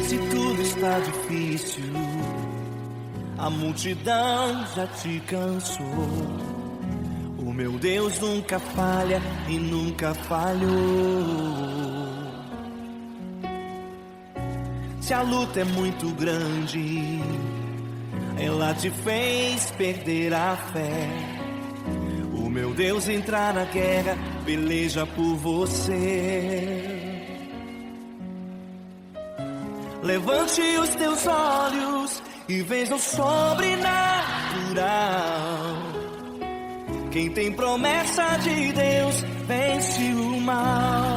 Se tudo está difícil, a multidão já te cansou. O meu Deus nunca falha e nunca falhou. Se a luta é muito grande, ela te fez perder a fé. O meu Deus entra na guerra, peleja por você. Levante os teus olhos e veja o sobrenatural. Quem tem promessa de Deus vence o mal.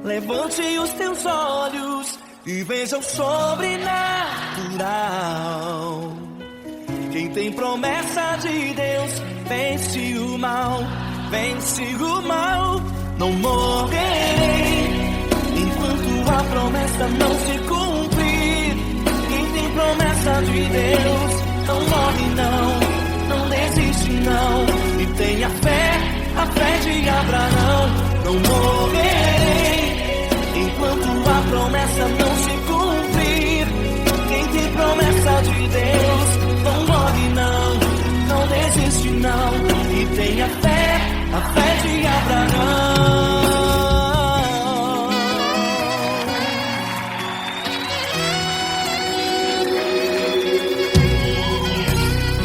Levante os teus olhos e veja o sobrenatural. Quem tem promessa de Deus vence o mal, vence o mal. Não morrerei enquanto a promessa não se cumprir. Quem tem promessa de Deus não morre não desiste não. E tenha fé, a fé de Abraão. Não morrerei enquanto a promessa não se cumprir. Quem tem promessa de Deus não morre não desiste não. E tenha fé, a fé de Abraão.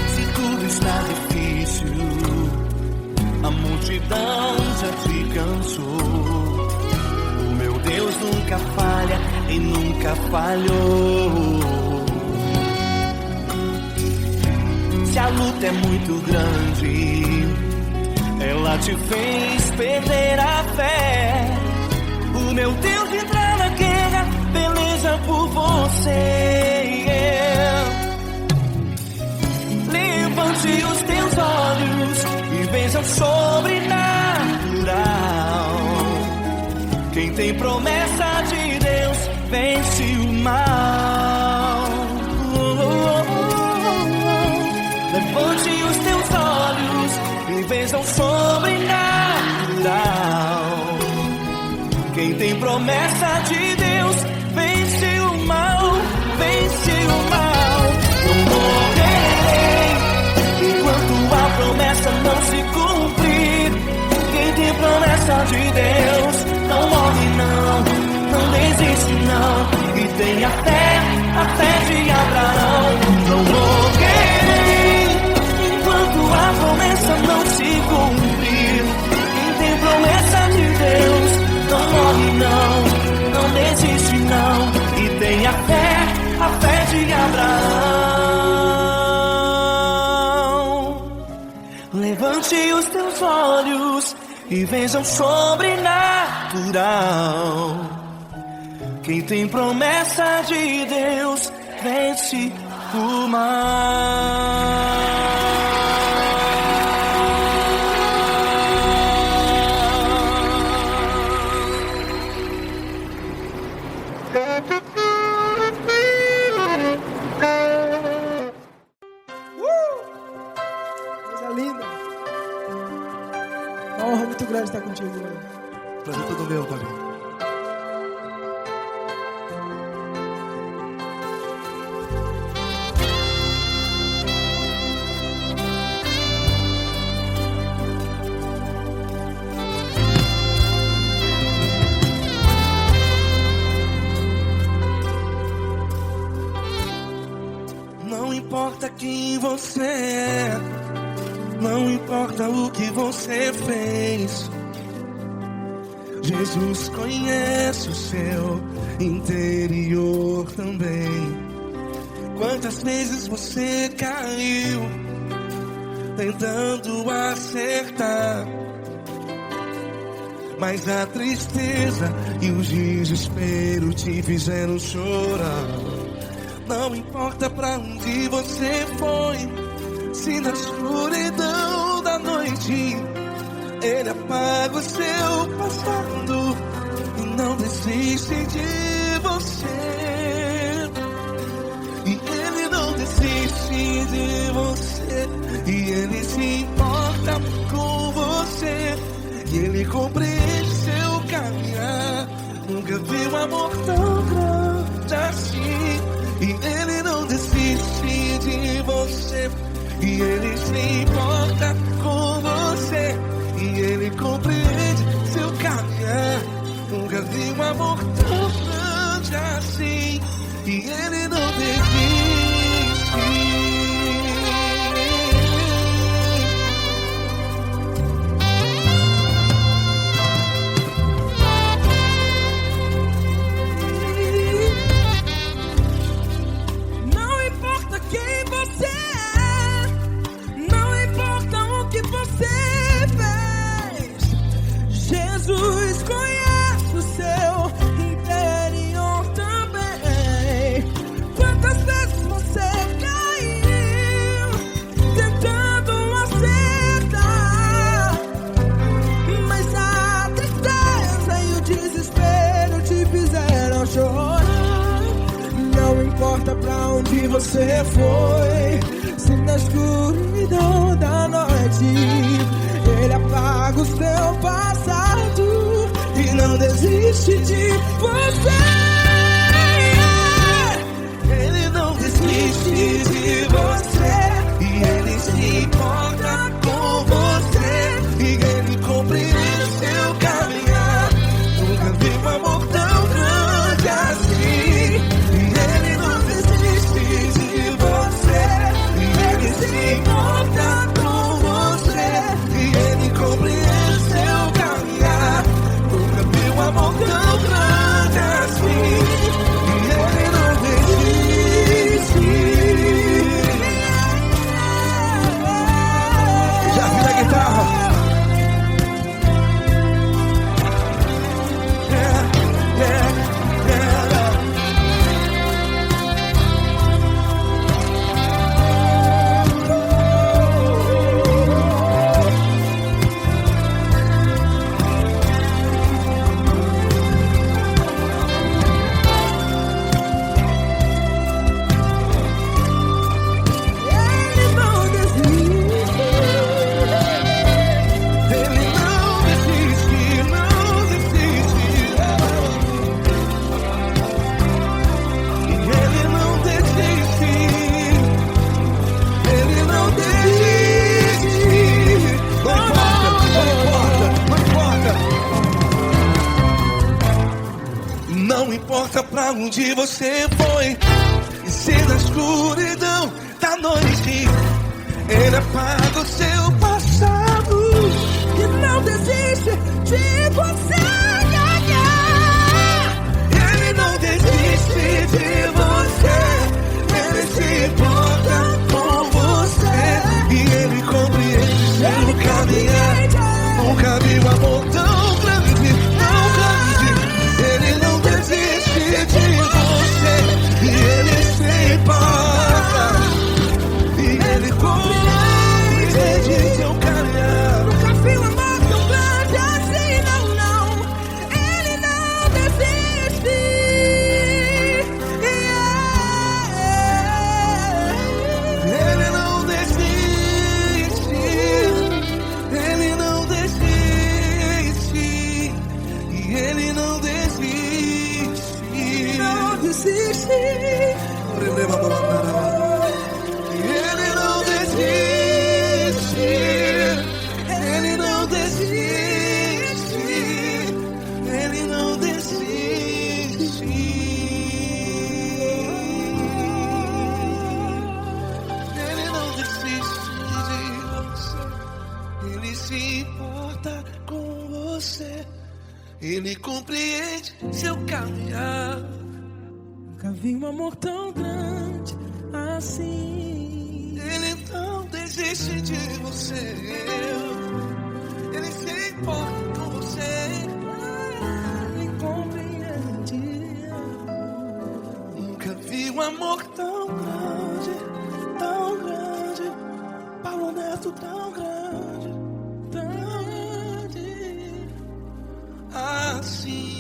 Se tudo está difícil, a multidão já te cansou. O meu Deus nunca falha e nunca falhou. Se a luta é muito grande, ela te fez perder a fé. O meu Deus entra na guerra, peleja por você. Levante os teus olhos e veja o sobrenatural. Quem tem promessa de Deus vence o mal. Levante os teus olhos e veja o sobrenatural. Quem tem promessa de Deus vence o mal, vence o mal. Não morrerei enquanto a promessa não se cumprir. Quem tem promessa de Deus não morre não desiste não. E tenha fé, a fé de Abraão. Não morrerei enquanto a promessa não se cumprir. Quem tem promessa de Deus não morre não desiste não. E tenha fé, a fé de Abraão. Levante os teus olhos e veja o sobrenatural. Quem tem promessa de Deus vence o mal. Coisa linda. Uma honra muito grande estar contigo hoje. Prazer todo meu, Paulinho. Não importa quem você é, não importa o que você fez, Jesus conhece o seu interior também. Quantas vezes você caiu tentando acertar, mas a tristeza e o desespero te fizeram chorar. Não importa pra onde você foi, se na escuridão da noite Ele apaga o seu passado e não desiste de você. E Ele não desiste de você, e Ele se importa com você, e Ele compreende seu caminhar. Nunca vi um amor tão grande assim. E Ele não desiste de você. E Ele se importa com você. E Ele compreende seu caminhar. Nunca vi um amor tão grande assim. E Ele não desiste. Não importa quem você é, não importa o que você fez, Jesus conhece o seu interior também. Quantas vezes você caiu tentando acertar, mas a tristeza e o desespero te fizeram chorar. Não importa pra onde você foi, se na escuridão da noite Ele apaga o seu passado e não desiste de você. Ele não desiste de você. E Ele se importa com você. E Ele compreende seu caminhar. Nunca vi um amor tão grande assim. E Ele não desiste de você. E Ele se importa com você. E Ele compreende seu caminhar. Nunca vi um amor tão grande assim. E Ele não desiste. Já vi a guitarra. Ele não desiste. Ele não desiste, não desiste. E Ele não desiste. Ele não desiste. Não importa. Não importa pra onde você foi. E se na escuridão da noite Ele apaga o seu passado. Que não desiste de você. Ele não desiste de você. Ele se importa com você. E Ele compreende seu caminhar. Nunca vi um amor tão grande, tão grande. Ele não desiste de você. E Ele se importa. E Ele compreende seu caminhar. Nunca vi um amor tão grande assim, não, não. Ele não desiste. Ele não desiste. Ele não desiste. E Ele não desiste. Não desiste. Ele não desiste. Ele não desiste. Ele não desiste. Ele não desiste de você. Ele se importa com você. Ele compreende seu caminhar. Nunca vi um amor tão grande assim. Ele não desiste de você. Ele se importa com você. Ele compreende. Nunca vi um amor tão grande, Paulo Neto tão grande, assim.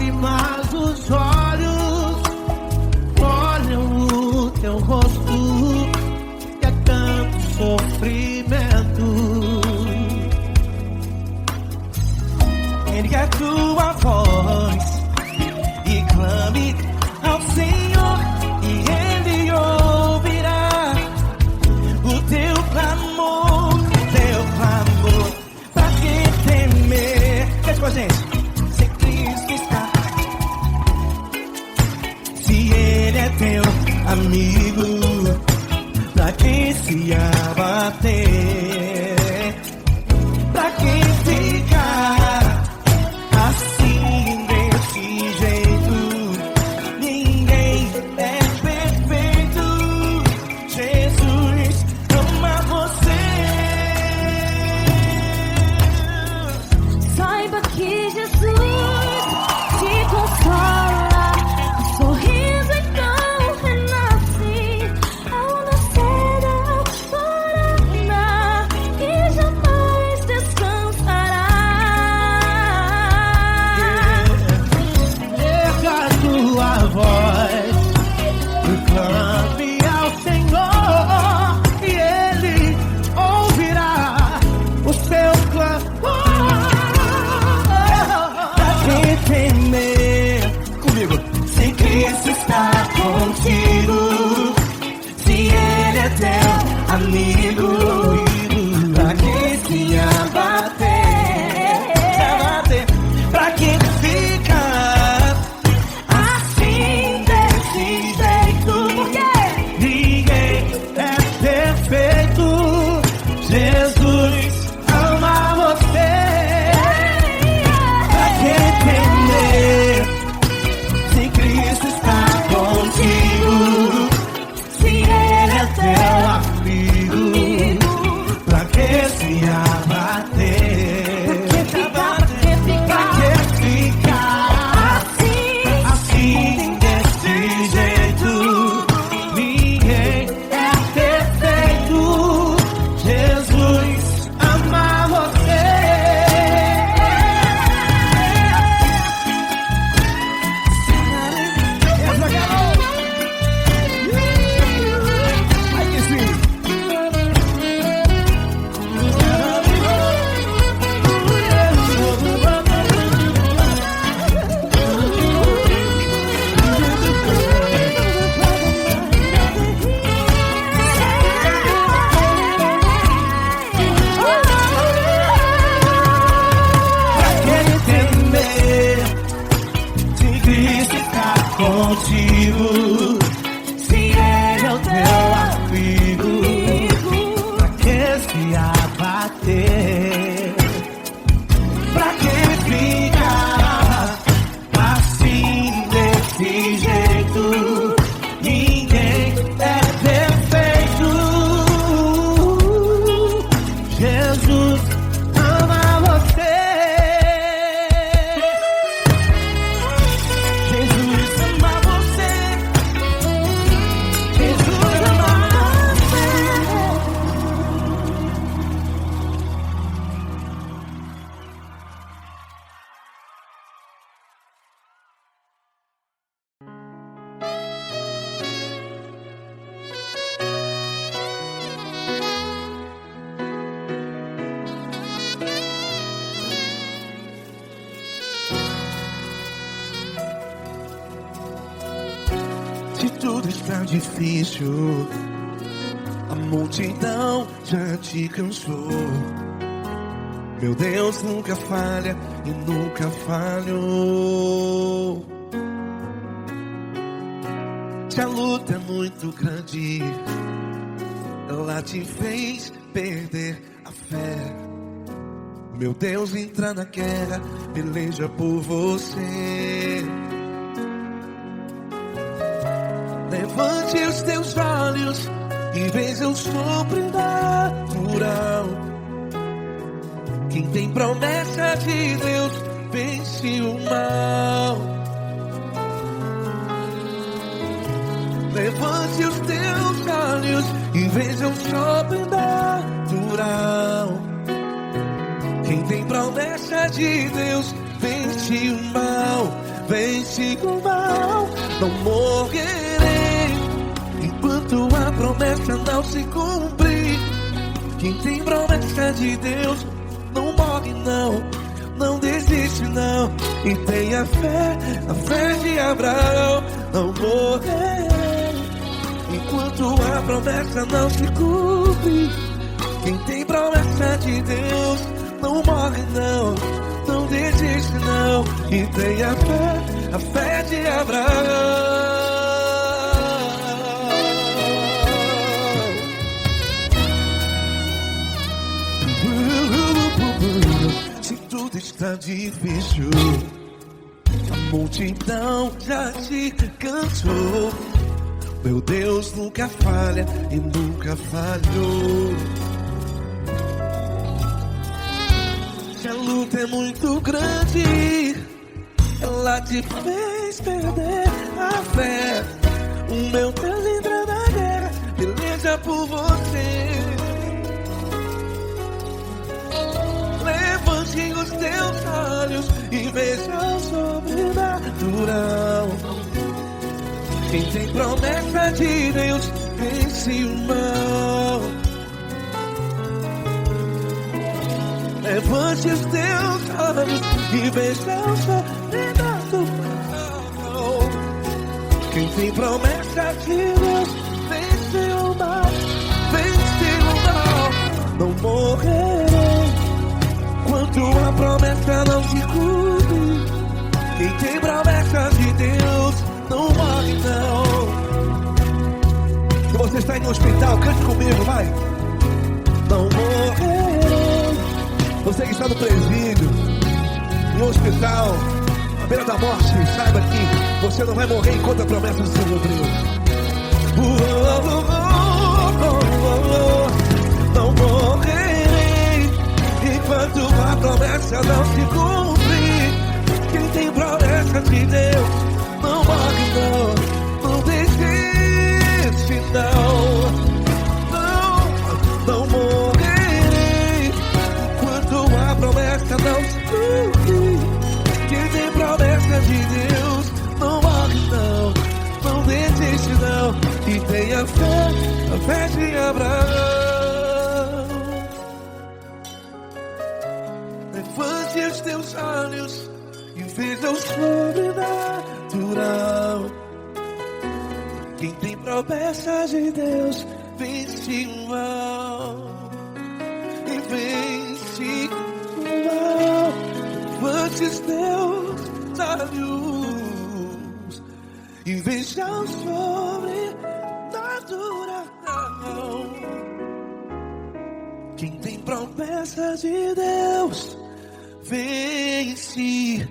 abre mais os olhos, olham o teu rosto, que é tanto sofrimento. Erga a tua voz e clame ao Senhor, e Ele ouvirá o teu clamor, pra que temer? Cante com a gente. Se Cristo está, se Ele é teu amigo, pra que se abater? Pra que ficar assim desse jeito? Ninguém é perfeito. Jesus ama você. Saiba que Jesus te consola, o sorriso então renasce ao nascer da aurora e jamais descansará. Erga a tua voz e clame ao Senhor, e Ele ouvirá o seu clamor. Pra que temer? Comigo. Se Cristo está contigo, se Ele é teu amigo, pra que se abater? Pra que ficar assim desse jeito? Porque Ninguém é perfeito. Jesus ama você. Pra que temer? Se Cristo está contigo, se Ele é teu amigo, pra que se abater? Pra que ficar assim desse jeito? Ninguém é perfeito. Jesus ama você. Ai que sim. Pra que temer? Se Cristo está contigo, se Ele é o teu amigo, pra que se abater? Pra que ficar assim desse jeito? Ninguém é perfeito. Jesus ama você. Jesus ama você. Jesus ama você. Se tudo está difícil, a multidão já te cansou. Meu Deus nunca falha e nunca falhou. Se a luta é muito grande, ela te fez perder a fé. Meu Deus entra na guerra, peleja por você. Levante os teus olhos e veja o sobrenatural. Quem tem promessa de Deus vence o mal. Levante os teus olhos e veja o sobrenatural. Quem tem promessa de Deus vence o mal. vence o mal. Não morrerei enquanto a promessa não se cumprir. Quem tem promessa de Deus não morre não, não desiste não. E tenha fé, a fé de Abraão. Não morrerei enquanto a promessa não se cumpre. Quem tem promessa de Deus não morre não, não desiste não. E tenha fé, a fé de Abraão. Se tudo está difícil, a multidão já te cansou. Meu Deus nunca falha e nunca falhou. Se a luta é muito grande, ela te fez perder a fé. O meu Deus entra na guerra, peleja por você. Levante os teus olhos e veja o sobrenatural. Quem tem promessa de Deus vence o mal. Levante os teus olhos e veja o sobrenatural. Quem tem promessa de Deus vence o mal, vence o mal. Não morrerei enquanto a promessa não se cumpre. Quem tem promessa de Deus não morre não. Se você está em um hospital, cante comigo, vai. Não morrerei. Você que está no presídio, em um hospital, à beira da morte, saiba que você não vai morrer enquanto a promessa se cumpriu. Não morrerei enquanto a promessa não se cumprir. Quem tem promessa de Deus não morre não, não desiste não. Não morrerei enquanto a promessa não se cumprir. Quem tem promessa de Deus não morre não, não desiste não. E tenha fé, a fé de Abraão. Levante os teus olhos e veja o sobrenatural. Quem tem promessa de Deus vence o mal. E vence o mal. Levante os teus olhos e veja o sobrenatural. Quem tem promessa de Deus vence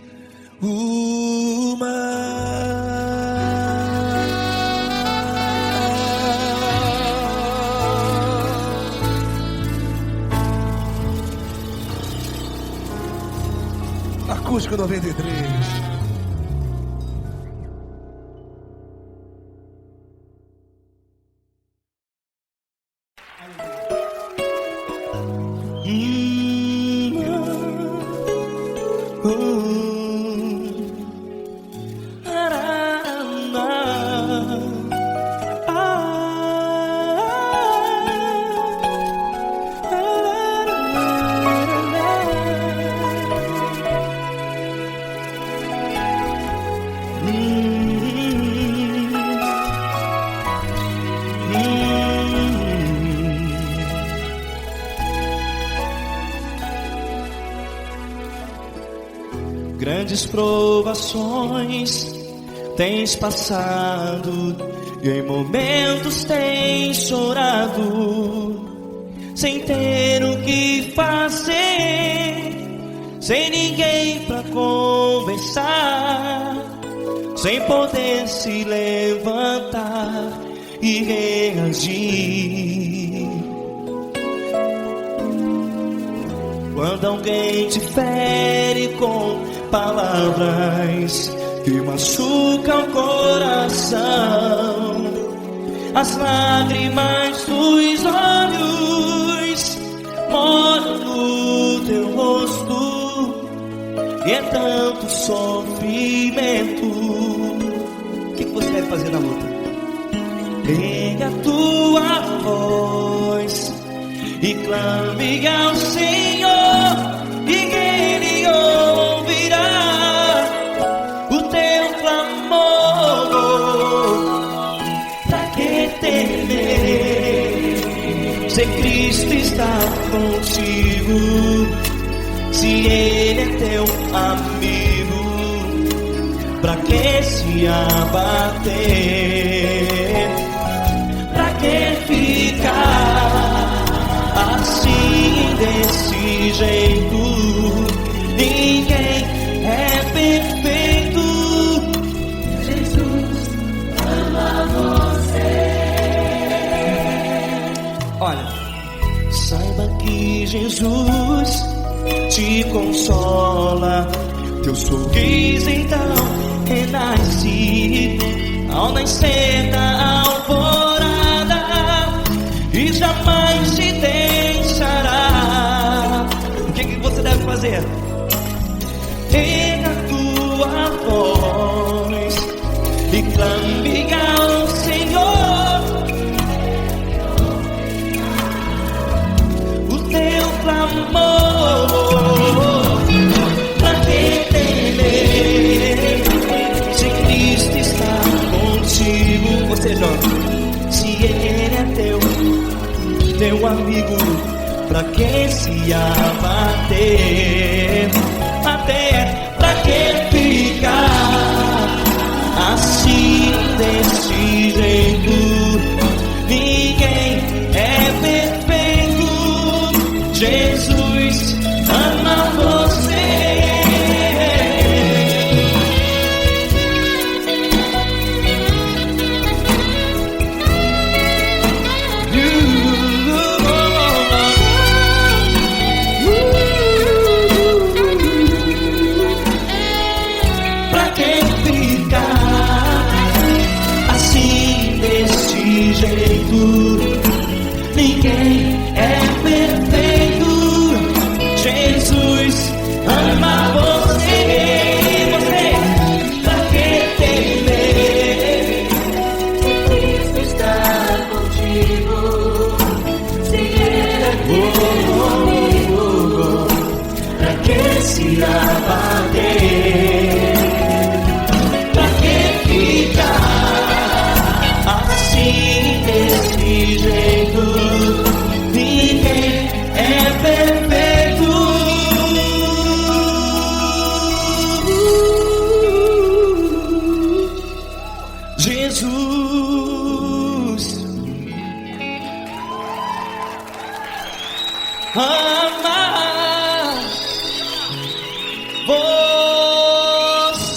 o mal. Acústico 93. Grandes provações tens passado e em momentos tens chorado, sem ter o que fazer, sem ninguém pra conversar, sem poder se levantar e reagir. Quando alguém te fere com palavras que machucam o coração, as lágrimas dos olhos molham no teu rosto, e é tanto sofrimento. O que você deve fazer na luta? Pega a tua voz e clame ao Senhor, e Ele ouvirá o teu clamor. Pra que temer, se Cristo está contigo? Se Ele é teu amigo, pra que se abater? Pra que ficar assim, desse jeito? Ninguém é perfeito. Jesus ama você. Olha, saiba que Jesus te consola. Teu sorriso então renasce ao nascer da alvorada, e jamais te deixará. O que você deve fazer? Pega a tua voz e clame ao Senhor, o teu clamor. Pra que temer, se Cristo está contigo? Você joga. Se Ele é teu amigo, pra que se abater? Até pra que ficar assim, desse jeito? Ninguém é perfeito. Jesus ama você. Pra que ficar assim, desse jeito? Ninguém é perfeito. Jesus ama você. Pra que temer, se Cristo está contigo? Se Ele é teu amigo, pra que se abater? Pra que ficar assim, desse jeito? Ninguém é perfeito. Jesus ama você.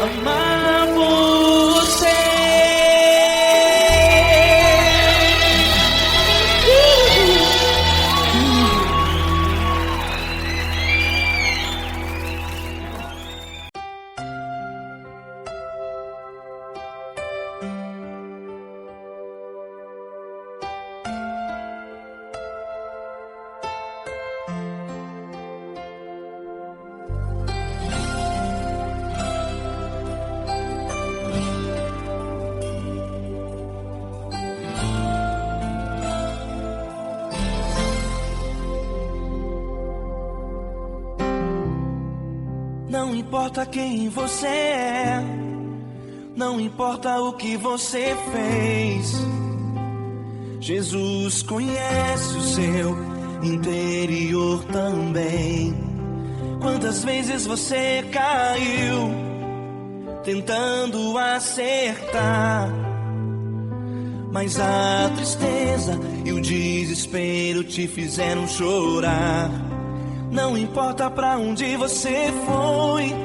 Amar você. Não importa quem você é, não importa o que você fez, Jesus conhece o seu interior também. Quantas vezes você caiu tentando acertar, mas a tristeza e o desespero te fizeram chorar. Não importa pra onde você foi,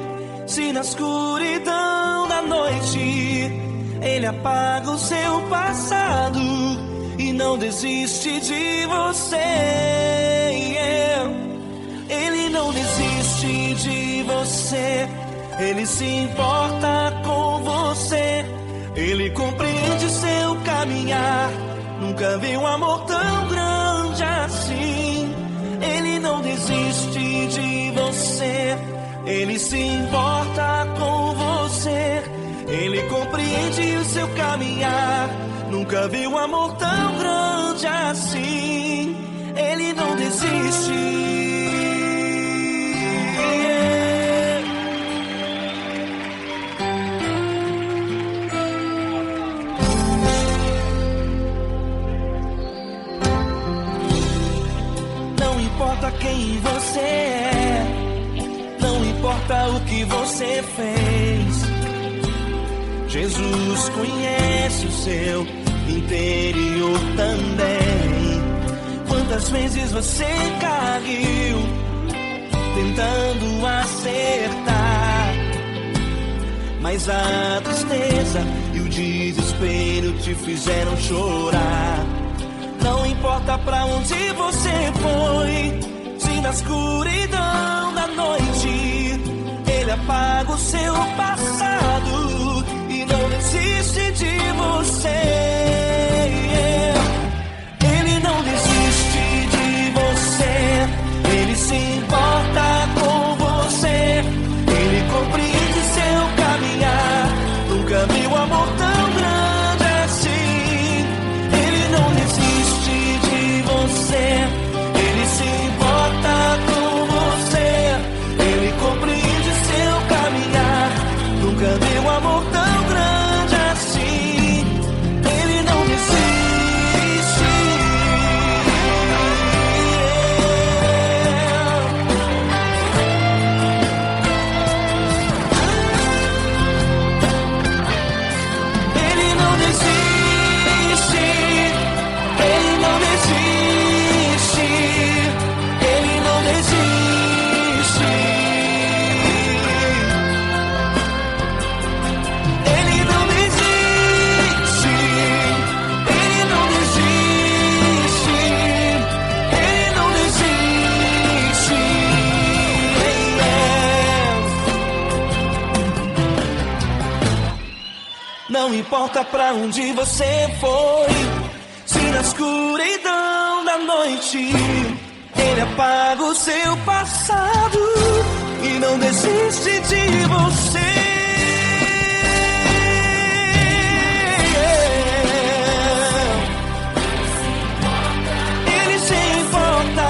se na escuridão da noite Ele apaga o seu passado e não desiste de você. Ele não desiste de você. Ele se importa com você. Ele compreende seu caminhar. Nunca vi um amor tão grande assim. Ele não desiste de você. Ele se importa com você. Ele compreende o seu caminhar. Nunca vi um amor tão grande assim. Ele não desiste. Não importa quem você é, não importa o que você fez. Jesus conhece o seu interior também. Quantas vezes você caiu tentando acertar, mas a tristeza e o desespero te fizeram chorar. Não importa pra onde você foi, se na escuridão da noite Ele apaga o seu passado e não desiste de você. Ele não desiste de você. Ele se importa com você. Ele compreende seu caminhar. Nunca vi um amor tão grande assim. Ele não desiste de você. Ele se importa com você. Ele compreende seu caminhar. Nunca vi um amor tão grande assim. Ele não desiste. Ele não desiste. Ele não desiste. Ele não desiste. Ele não desiste. Ele não desiste. Ele não desiste. Não importa pra onde você foi, se na escuridão da noite Ele apaga o seu passado e não desiste de você. Ele se importa,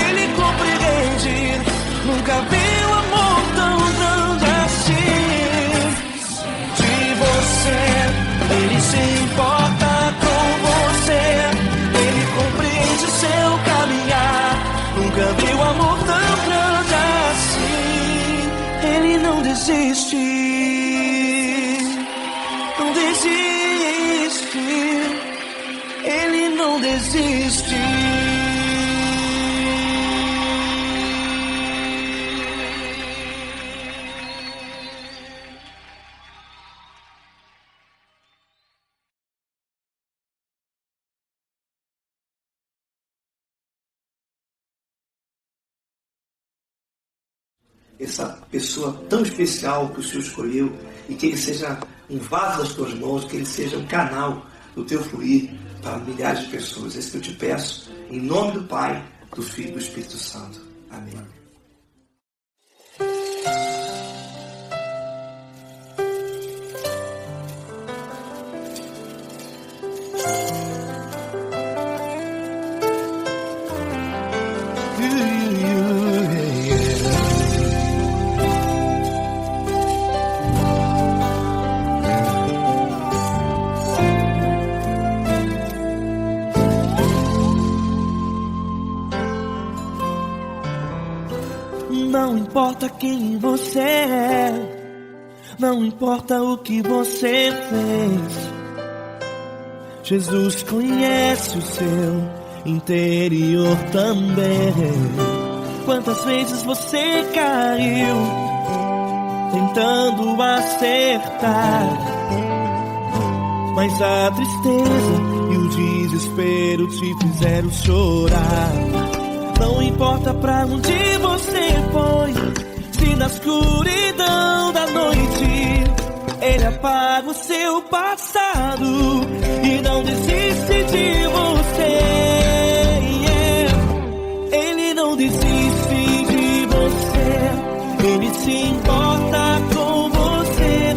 Ele compreende. Nunca vi um amor tão grande assim de você. Ele se importa com você. Ele compreende seu caminhar. Nunca vi um amor tão grande assim. Ele não desiste. Não desiste. Ele não desiste. Essa pessoa tão especial que o Senhor escolheu, e que Ele seja um vaso das tuas mãos, que Ele seja um canal do teu fluir para milhares de pessoas. É isso que eu te peço, em nome do Pai, do Filho e do Espírito Santo. Amém. Não importa quem você é, não importa o que você fez. Jesus conhece o seu interior também. Quantas vezes você caiu tentando acertar, mas a tristeza e o desespero te fizeram chorar. Não importa pra onde você foi, se na escuridão da noite ele apaga o seu passado e não desiste de você. Ele não desiste de você, ele se importa com você,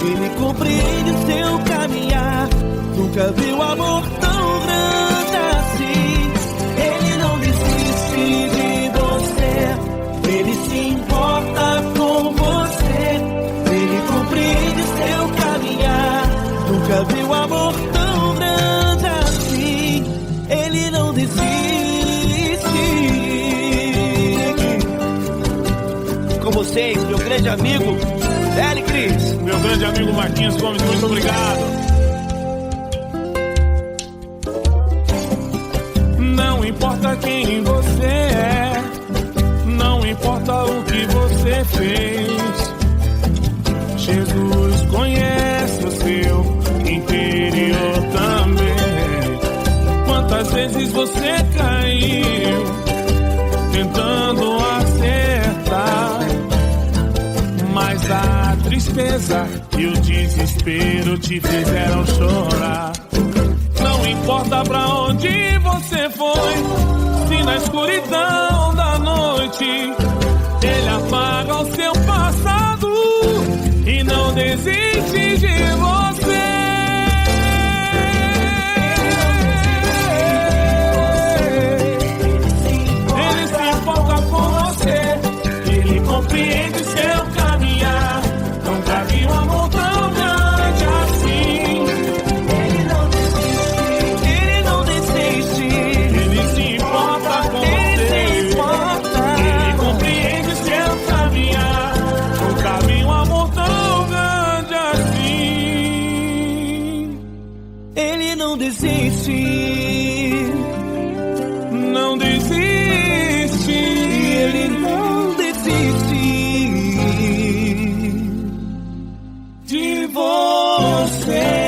ele compreende o seu caminhar. Nunca viu amor tão grande assim. Ele não desiste de você, ele se importa com você, ele compreende seu caminhar. Nunca viu amor tão grande assim. Ele não desiste. Com vocês, meu grande amigo L. Cris. Meu grande amigo Marquinhos Gomes, muito obrigado. Não importa quem você é, não importa o que você fez, Jesus conhece o seu interior também. Quantas vezes você caiu tentando acertar, mas a tristeza e o desespero te fizeram chorar. Não importa pra onde você foi, se na escuridão da noite ele apaga o seu passado e não desiste de você. Ele se importa com você, ele compreende seu caminhar. Nunca vi um amor tão grande assim. Ele não desiste, ele se importa com você, ele compreende seu caminhar. Nunca vi um amor tão grande assim. Ele não desiste, não desiste, ele não desiste de você.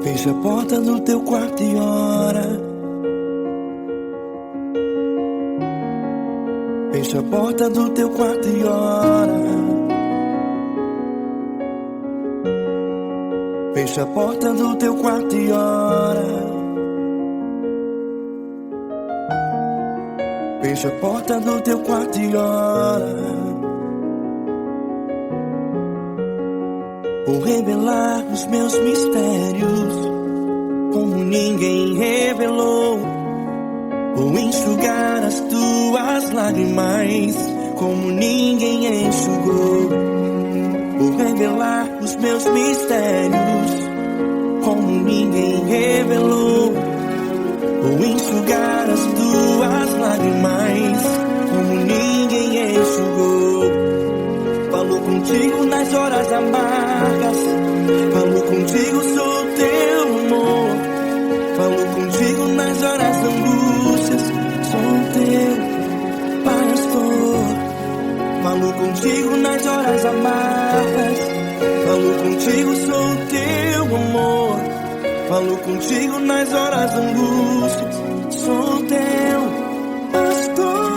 Fecha a porta do teu quarto e ora. Fecha a porta do teu quarto e ora. Fecha a porta do teu quarto e ora. Fecha a porta do teu quarto e ora. Vou revelar os meus mistérios como ninguém revelou. Vou enxugar as tuas lágrimas como ninguém enxugou. Vou revelar os meus mistérios como ninguém revelou. Vou enxugar as tuas lágrimas como ninguém enxugou. Falo contigo nas horas amargas, falo contigo, sou teu amor. Falo contigo nas horas da angústias, sou teu pastor. Falo contigo nas horas amargas, falo contigo, sou teu amor. Falo contigo nas horas da angústias, sou teu pastor.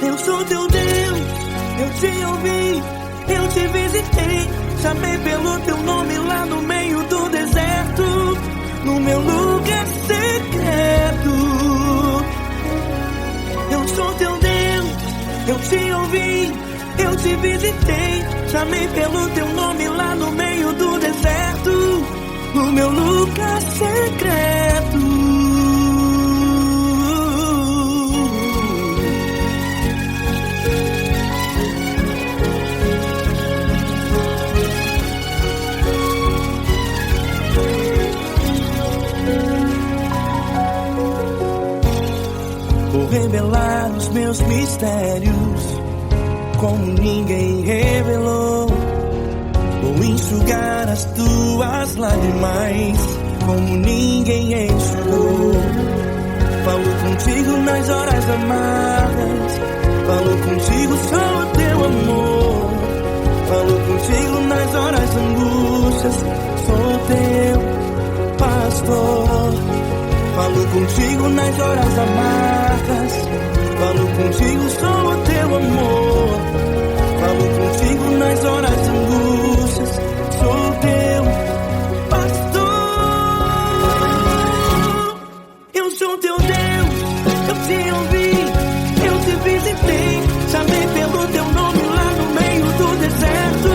Eu sou teu Deus, eu te ouvi, eu te visitei. Chamei pelo teu nome lá no meio do deserto, no meu lugar secreto. Eu sou teu Deus, eu te ouvi, eu te visitei. Chamei pelo teu nome lá no meio do deserto, no meu lugar secreto. Vou revelar os meus mistérios como ninguém revelou. Vou enxugar as tuas lágrimas como ninguém enxugou. Falo contigo nas horas amargas, falo contigo só o teu amor. Falo contigo nas horas angústias, sou teu pastor. Falo contigo nas horas amargas, falo contigo só o teu amor. Falo contigo nas horas angústias, sou teu pastor. Eu sou teu Deus, eu te ouvi, eu te visitei. Chamei pelo teu nome lá no meio do deserto,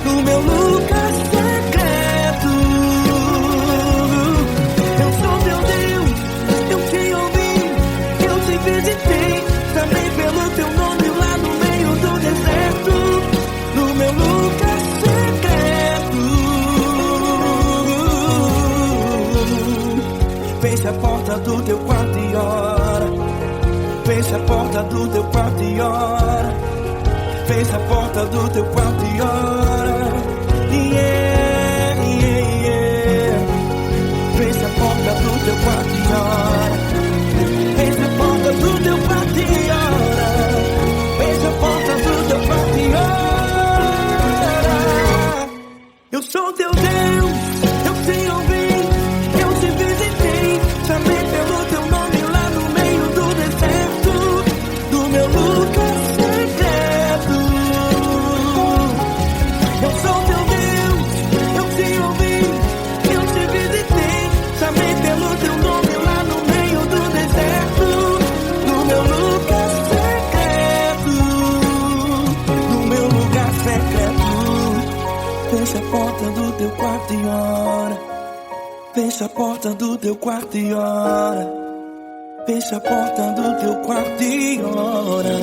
no meu lugar secreto. Eu sou teu Deus, eu te ouvi, eu te visitei. Chamei pelo teu nome lá no meio do deserto, no meu lugar secreto. Feche a porta do teu quarto e ora. Feche a porta do teu quarto e ora. Feche a porta do teu quarto e ora. Yeah, yeah, yeah. Feche a porta do teu quarto e ora. Feche a porta do teu quarto e ora. Feche a porta do teu quarto e ora. Eu sou teu Deus, eu te ouvi, eu te visitei. Chamei pelo teu nome lá no meio do deserto, do meu lugar secreto. Eu sou teu Deus, eu te ouvi, eu te visitei. Chamei pelo teu nome lá no meio do deserto, no meu lugar secreto, no meu lugar secreto. Fecha a porta do teu quarto e ora. Fecha a porta do teu quarto e ora. Fecha a porta do teu quarto e ora.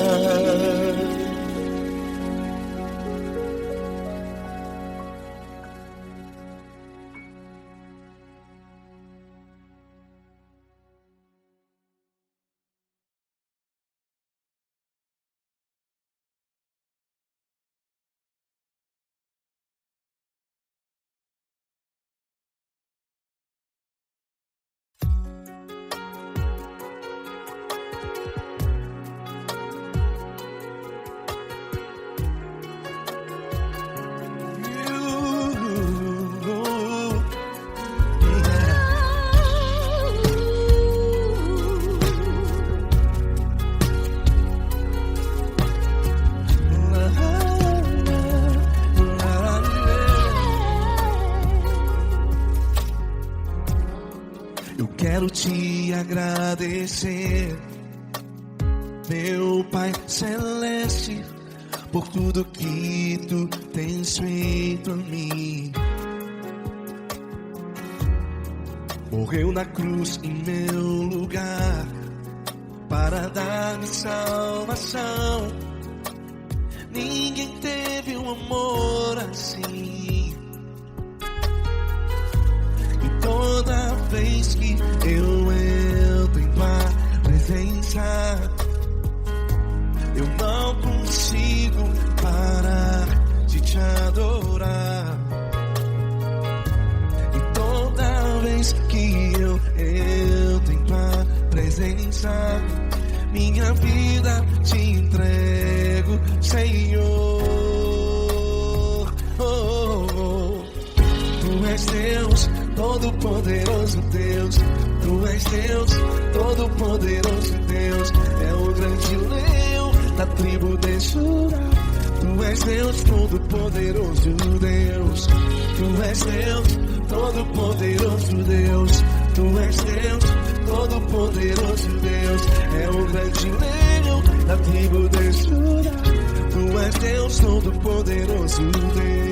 Quero te agradecer, meu Pai Celeste, por tudo que tu tens feito a mim. Morreu na cruz em meu lugar para dar-me salvação. Ninguém teve um amor assim. E toda vez que eu entro em tua presença, eu não consigo parar de te adorar. E toda vez que eu entro em tua presença, minha vida te entrego, Senhor. Oh, oh, oh. Tu és Deus, Todo-Poderoso Deus. Tu és Deus, Todo-Poderoso Deus. É o grande leão da tribo de Judá. Tu és Deus, Todo-Poderoso Deus. Tu és Deus, Todo-Poderoso Deus. Tu és Deus, Todo-Poderoso Deus. É o grande leão da tribo de Judá. Tu és Deus, Todo-Poderoso Deus.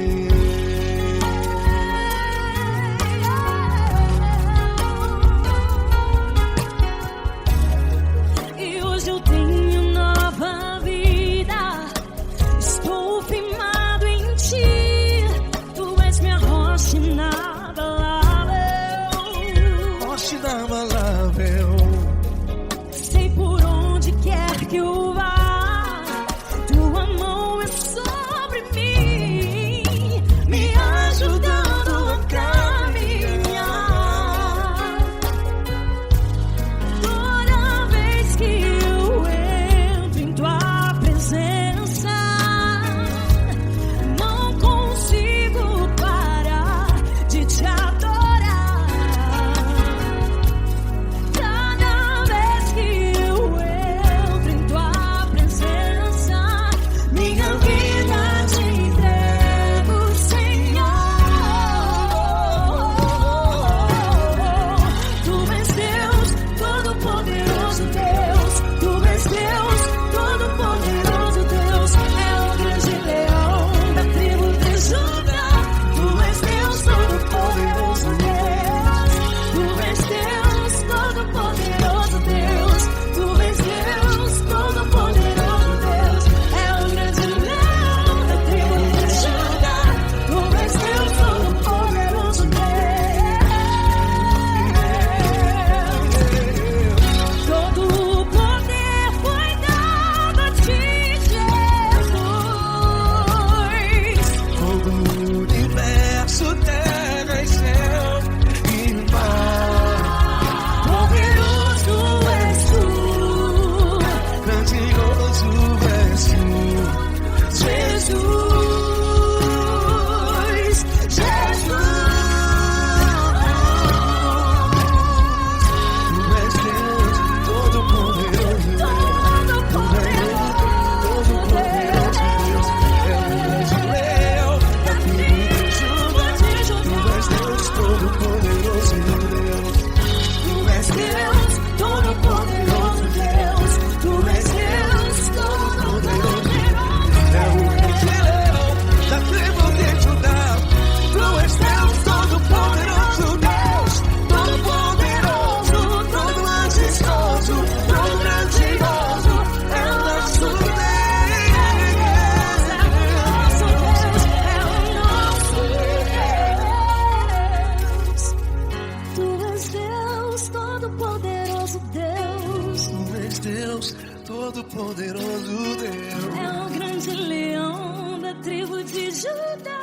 Deus. É o grande leão da tribo de Judá.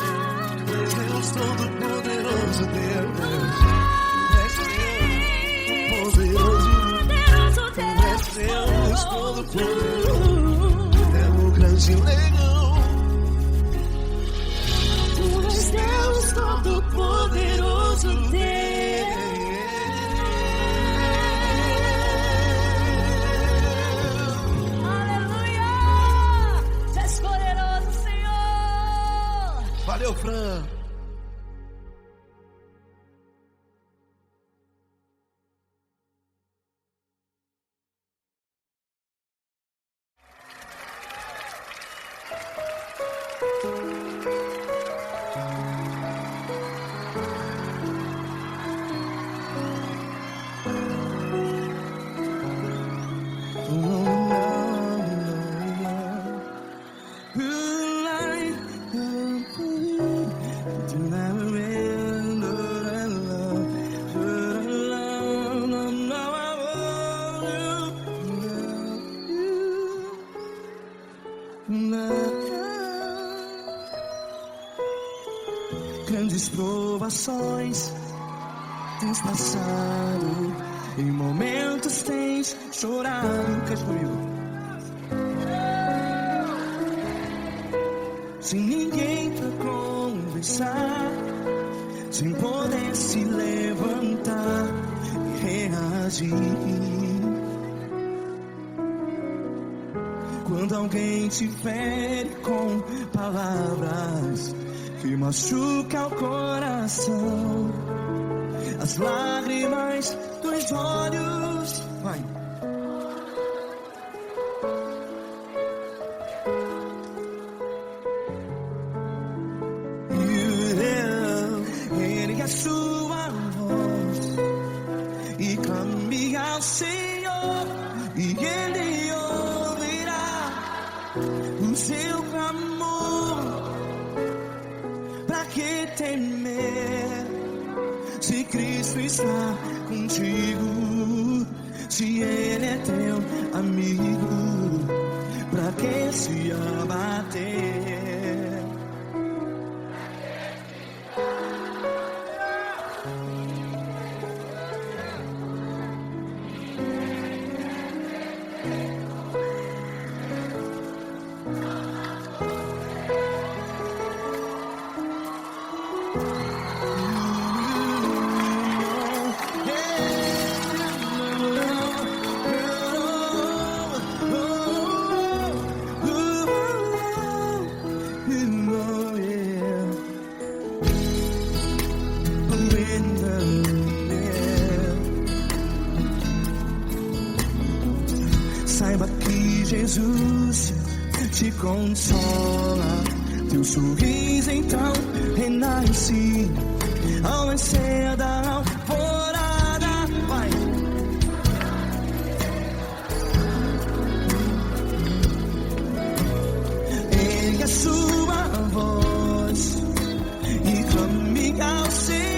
Deus Todo-Poderoso, Deus. Deus Todo-Poderoso, é o grande leão. Tu és Deus Todo-Poderoso, Deus. Aleluia! Tu és poderoso, Senhor. Valeu, Fran. Grandes provações tens passado, em momentos tens chorado. Cante comigo. Sem ninguém pra conversar, sem poder se levantar e reagir. Quando alguém te fere com palavras que machuca o coração, as lágrimas dos olhos, vai. Ergue a sua voz e clame ao Senhor, e Ele ouvirá o seu clamor. Pra que temer, se Cristo está contigo? Se Ele é teu amigo, pra que se abater? Saiba que Jesus te consola, teu sorriso então renasce ao nascer da alvorada. Vai. Ergue a sua voz e clame ao Senhor.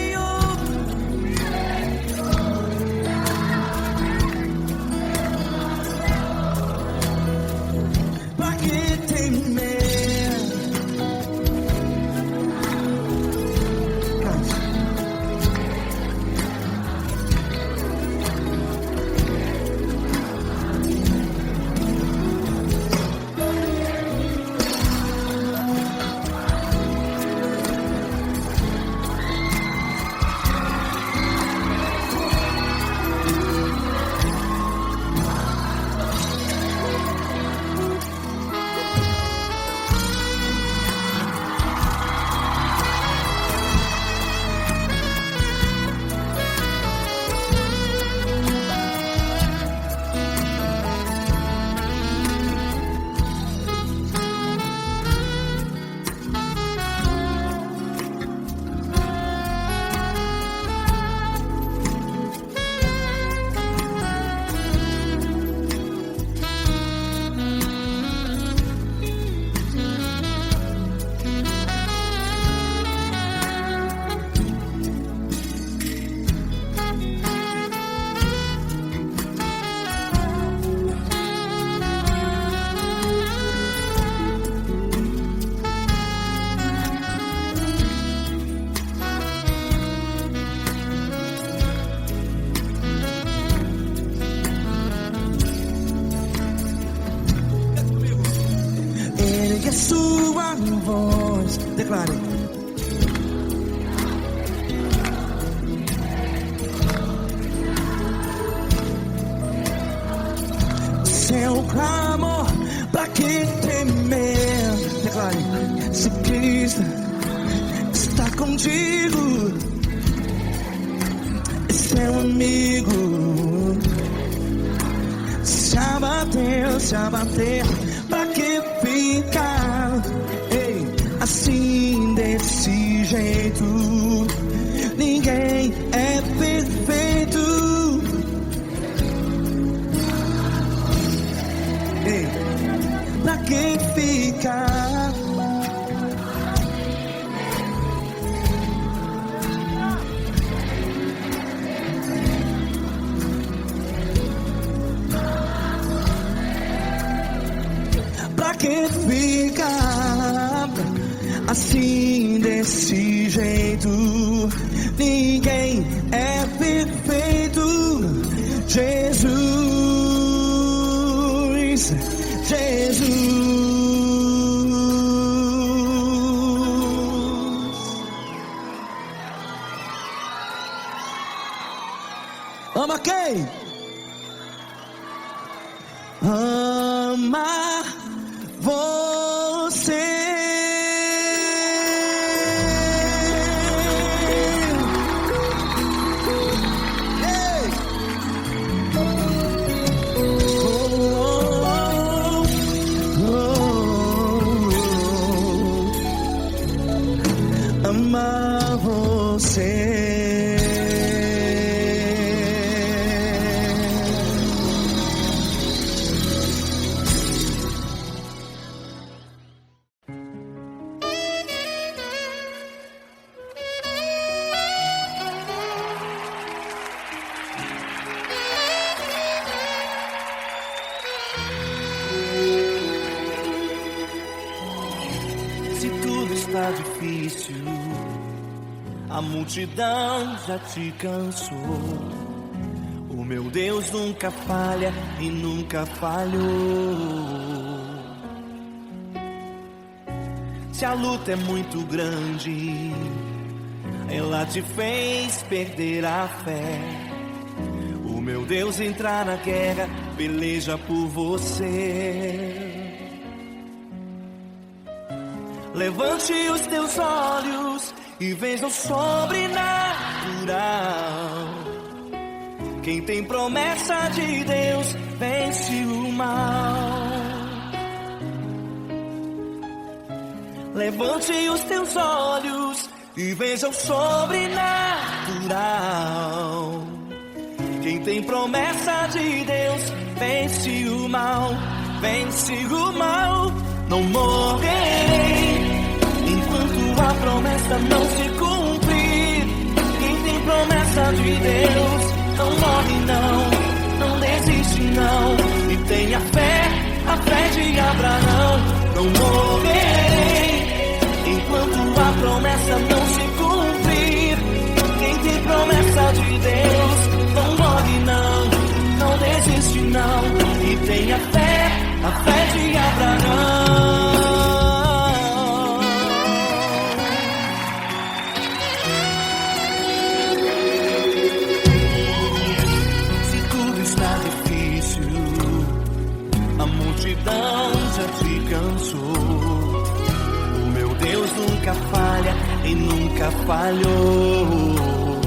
pegue a sua voz. Declare. Seu clamor, pra que temer? Declare. Se Cristo está contigo, é seu amigo. Se abater, pra que ficar? Ei, assim desse jeito, ninguém é perfeito. Ei, pra que ficar? Pra que ficar assim desse jeito? Ninguém é perfeito. Jesus, Jesus. Ama quem? Ama você. Ei. Ama você. Se tudo está difícil, a multidão já te cansou. O meu Deus nunca falha e nunca falhou. Se a luta é muito grande, ela te fez perder a fé. O meu Deus entrar na guerra, peleja por você. Levante os teus olhos e veja o sobrenatural. Quem tem promessa de Deus vence o mal. Levante os teus olhos e veja o sobrenatural. Quem tem promessa de Deus vence o mal. Vence o mal. Não morrerei enquanto a promessa não se cumprir. Quem tem promessa de Deus não morre não desiste não. E tenha fé, a fé de Abraão. Não morrerei enquanto a promessa não se cumprir. Quem tem promessa de Deus não morre não desiste não. E tenha fé, a fé de Abraão. Se tudo está difícil, a multidão já te cansou. O meu Deus nunca falha e nunca falhou.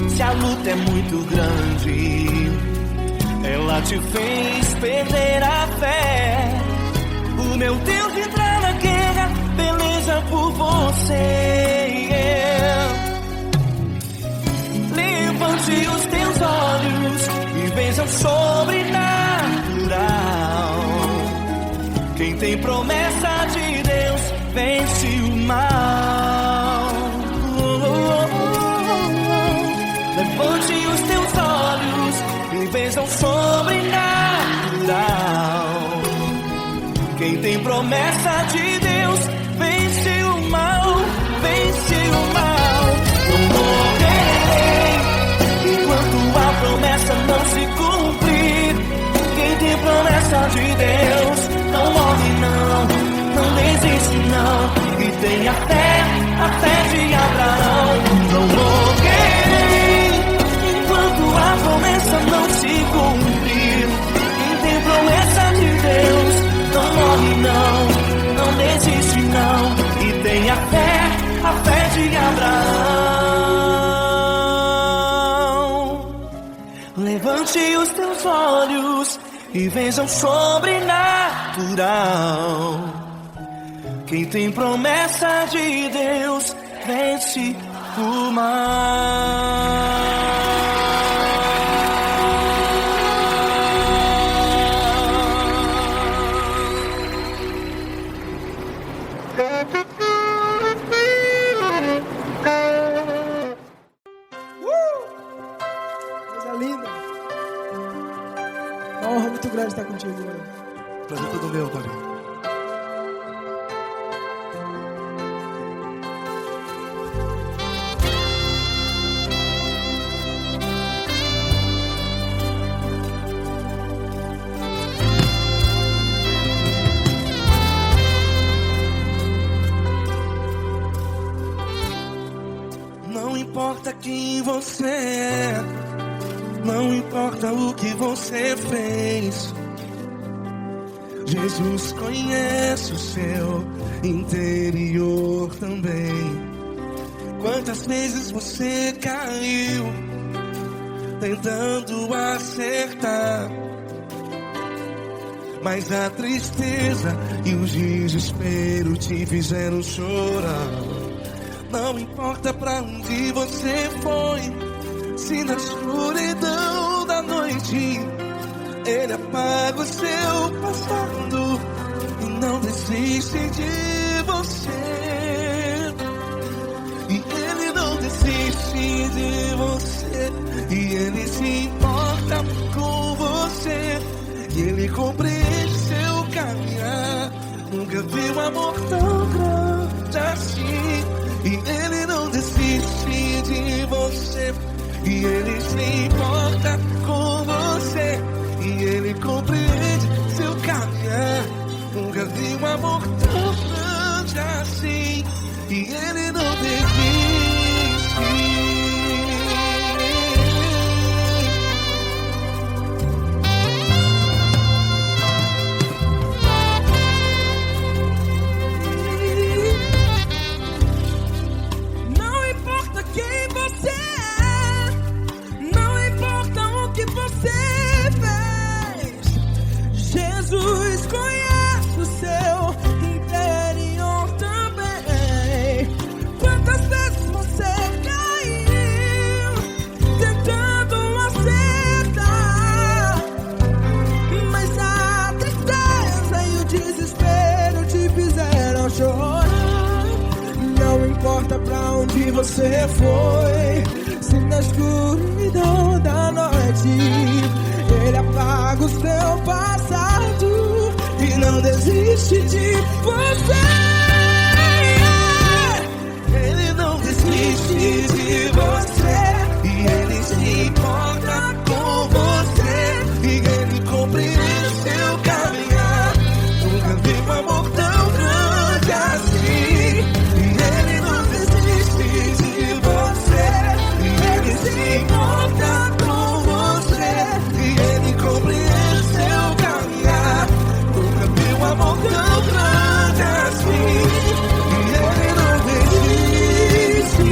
Se a luta é muito grande, ela te fez perder a fé. O meu Deus entrar na guerra, peleja por você. Levante os teus olhos e veja o sobrenatural. Quem tem promessa de Deus vence o mal. Levante os teus olhos e veja o sobrenatural. Quem tem promessa de Deus vence o mal, vence o mal. Não morrerei enquanto a promessa não se cumprir. Quem tem promessa de Deus tenha fé, a fé de Abraão. Não morrerei enquanto a promessa não se cumprir. Quem tem promessa de Deus não morre não desiste não. E tenha fé, a fé de Abraão. Levante os teus olhos e veja o sobrenatural. Quem tem promessa de Deus vence o mal. Coisa linda. Uma honra muito grande estar contigo, mano. Prazer todo meu, Paulinho. Não importa quem você é, não importa o que você fez, Jesus conhece o seu interior também. Quantas vezes você caiu tentando acertar, mas a tristeza e o desespero te fizeram chorar. Não importa pra onde você foi, se na escuridão da noite Ele apaga o seu passado e não desiste de você. E Ele não desiste de você, e Ele se importa com você, e Ele compreende seu caminhar. Nunca vi um amor tão grande assim. E Ele não desiste de você, e Ele se importa com você, e Ele compreende seu caminhar. Nunca vi um amor tão grande assim. E Ele não desiste. Jesus conhece o seu interior também. Quantas vezes você caiu tentando acertar, mas a tristeza e o desespero te fizeram chorar. Não importa pra onde você foi, se na escuridão da noite Ele apaga o seu passado e não desiste de você. Ele não desiste de você, e Ele se importa com você, e Ele compreende seu caminhar. Nunca vi um amor tão grande assim. E Ele não desiste de você, e Ele se importa com você, e Ele compreende seu caminhar. Nunca vi um amor tão grande assim. E Ele não desiste.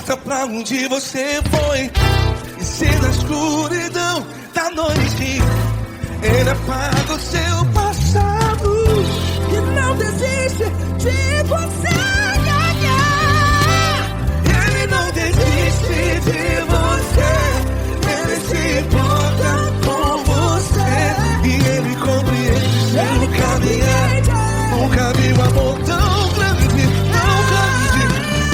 importa pra onde você foi, e se na escuridão da noite ele apaga o seu passado E não desiste de você. Ele não desiste de você, ele se importa com você, e ele compreende seu caminhar. Nunca vi um amor tão grande, tão grande.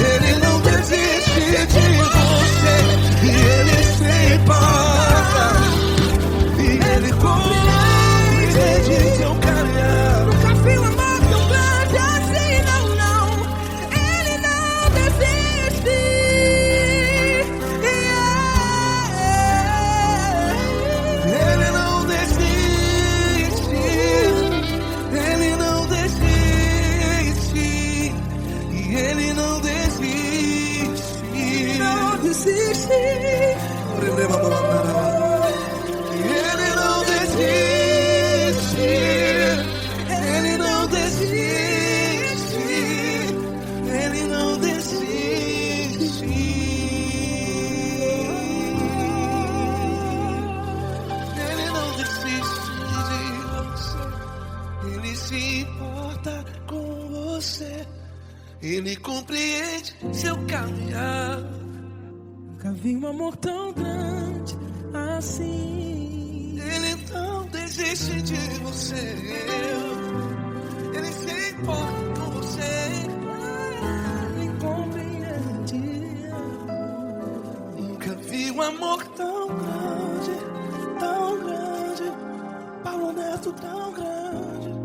Ele não desiste de você, e ele se importa, e ele compreende seu caminhar. Nunca vi um amor tão grande assim, não, não. Ele não desiste. Ele não desiste, ele não desiste, e ele não desiste. Não desiste. Ele não desiste, ele não desiste, ele não desiste. Ele não desiste de você, ele se importa com você, ele compreende seu caminhar. Nunca vi um amor tão grande assim. Ele não desiste de você, ele se importa com você, Ele compreende. nunca vi um amor tão grande, Paulo Neto tão grande.